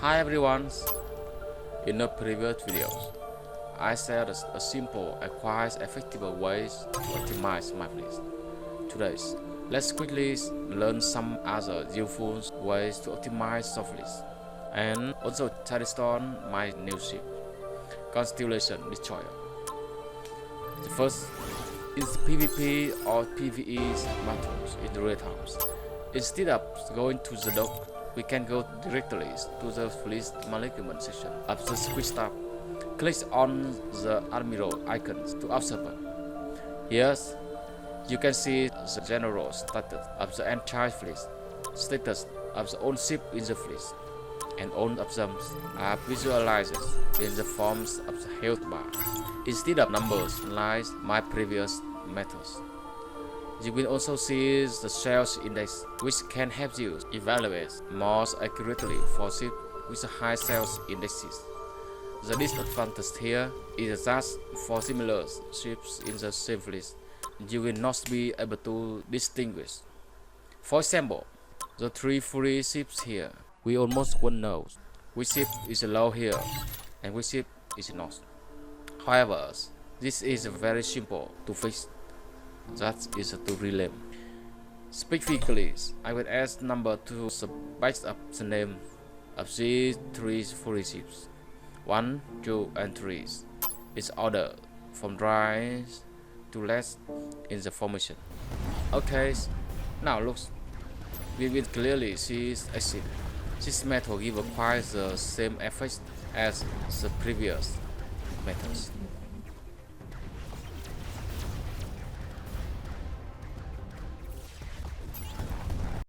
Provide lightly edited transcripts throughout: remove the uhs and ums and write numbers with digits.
Hi everyone, in the previous videos, I shared a simple and quite effective ways to optimize my fleet. Today, let's quickly learn some other useful ways to optimize your fleet, and also test on my new ship, Constellation Destroyer. The first is PvP or PvE battles in real times. Instead of going to the dock, we can go directly to the fleet management section of the Space tab. Click on the Admiral icon to observe. Here, you can see the general status of the entire fleet, status of the own ship in the fleet, and all of them are visualized in the forms of the health bar, instead of numbers like my previous methods. You will also see the sales index, which can help you evaluate more accurately for ships with high sales indexes. The disadvantage here is that for similar ships in the same fleet, you will not be able to distinguish. For example, the three free ships here, we almost won't know which ship is low here and which ship is not. However, this is very simple to fix. That is to rename. Specifically, I will add number to the base of the name of these three free ships. 1, 2, and 3 is ordered from right to left in the formation. Okay, now look, we will clearly see a ship. This method gives quite the same effect as the previous methods.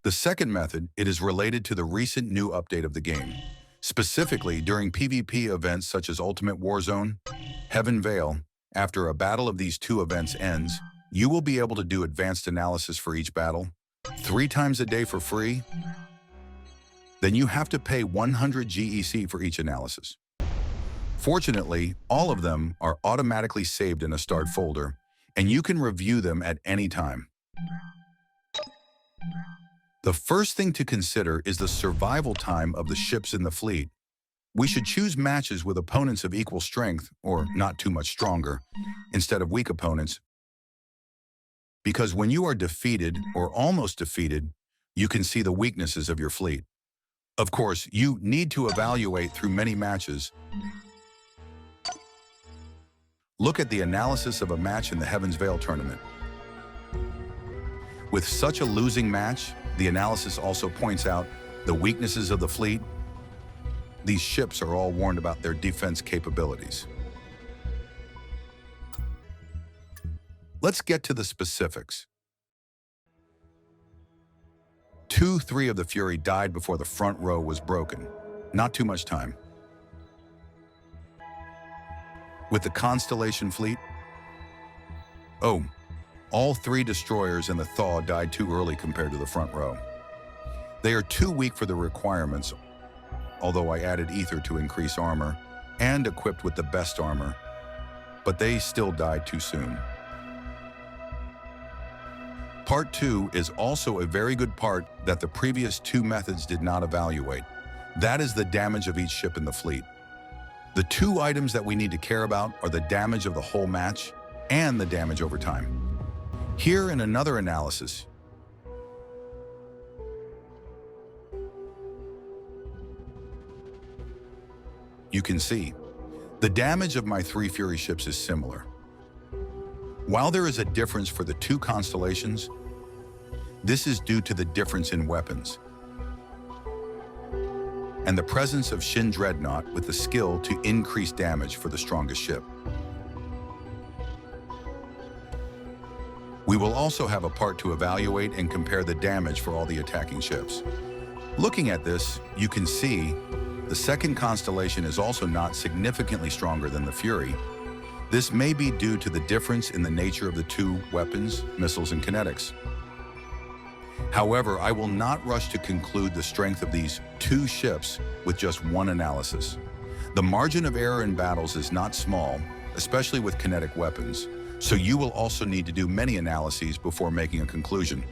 The second method, it is related to the recent new update of the game. Specifically, during PvP events such as Ultimate Warzone, Heaven Veil, after a battle of these two events ends, you will be able to do advanced analysis for each battle, 3 times a day for free. Then you have to pay 100 GEC for each analysis. Fortunately, all of them are automatically saved in a start folder, and you can review them at any time. The first thing to consider is the survival time of the ships in the fleet. We should choose matches with opponents of equal strength, or not too much stronger, instead of weak opponents, because when you are defeated or almost defeated, you can see the weaknesses of your fleet. Of course, you need to evaluate through many matches. Look at the analysis of a match in the Heaven's Veil tournament. With such a losing match, the analysis also points out the weaknesses of the fleet. These ships are all warned about their defense capabilities. Let's get to the specifics. 2-3 of the Fury died before the front row was broken. Not too much time. With the Constellation fleet, all 3 destroyers and the Thaw died too early compared to the front row. They are too weak for the requirements, although I added ether to increase armor and equipped with the best armor, but they still died too soon. Part 2 is also a very good part that the previous 2 methods did not evaluate. That is the damage of each ship in the fleet. The 2 items that we need to care about are the damage of the whole match and the damage over time. Here in another analysis, you can see the damage of my 3 Fury ships is similar. While there is a difference for the 2 constellations, this is due to the difference in weapons and the presence of Shin Dreadnought with the skill to increase damage for the strongest ship. We will also have a part to evaluate and compare the damage for all the attacking ships. Looking at this, you can see the second constellation is also not significantly stronger than the Fury. This may be due to the difference in the nature of the 2 weapons, missiles, and kinetics. However, I will not rush to conclude the strength of these 2 ships with just one analysis. The margin of error in battles is not small, especially with kinetic weapons, so you will also need to do many analyses before making a conclusion,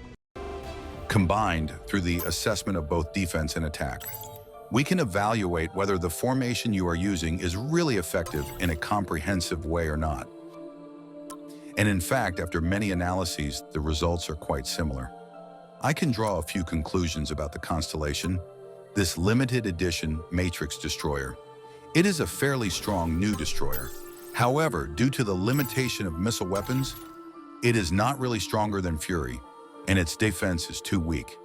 combined through the assessment of both defense and attack. we can evaluate whether the formation you are using is really effective in a comprehensive way or not. And in fact, after many analyses, the results are quite similar. I can draw a few conclusions about the Constellation, this limited edition Matrix destroyer. It is a fairly strong new destroyer. However, due to the limitation of missile weapons, it is not really stronger than Fury, and its defense is too weak.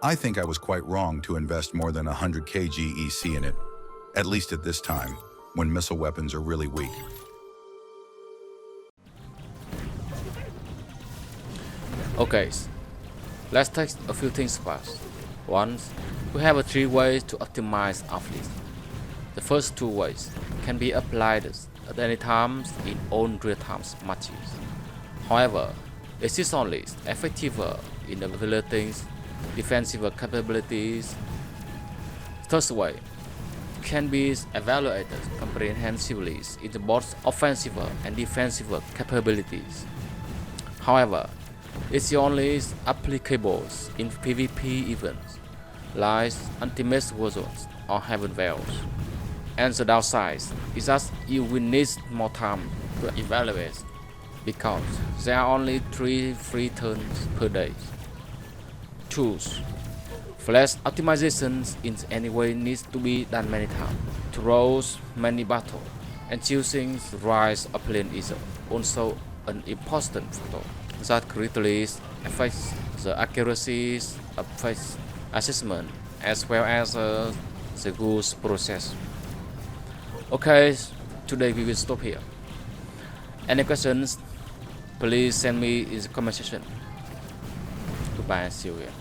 I think I was quite wrong to invest more than 100 kg EC in it, at least at this time, when missile weapons are really weak. Okay, let's take a few things first. One, we have three ways to optimize our fleet. The first two ways can be applied at any time in all real-time matches. However, it is only effective in evaluating defensive capabilities. Third way can be evaluated comprehensively in both offensive and defensive capabilities. However, it's only applicable in PvP events like Ultimate Warzones or Heaven Veils. And the downside is that you will need more time to evaluate because there are only 3 free turns per day. 2. Flash optimizations in any way needs to be done many times throughout many battles, and choosing the right opponent is also an important factor that greatly affects the accuracy of face assessment as well as the good process. Okay, today we will stop here. Any questions, please send me in the comment section. Goodbye and see you again.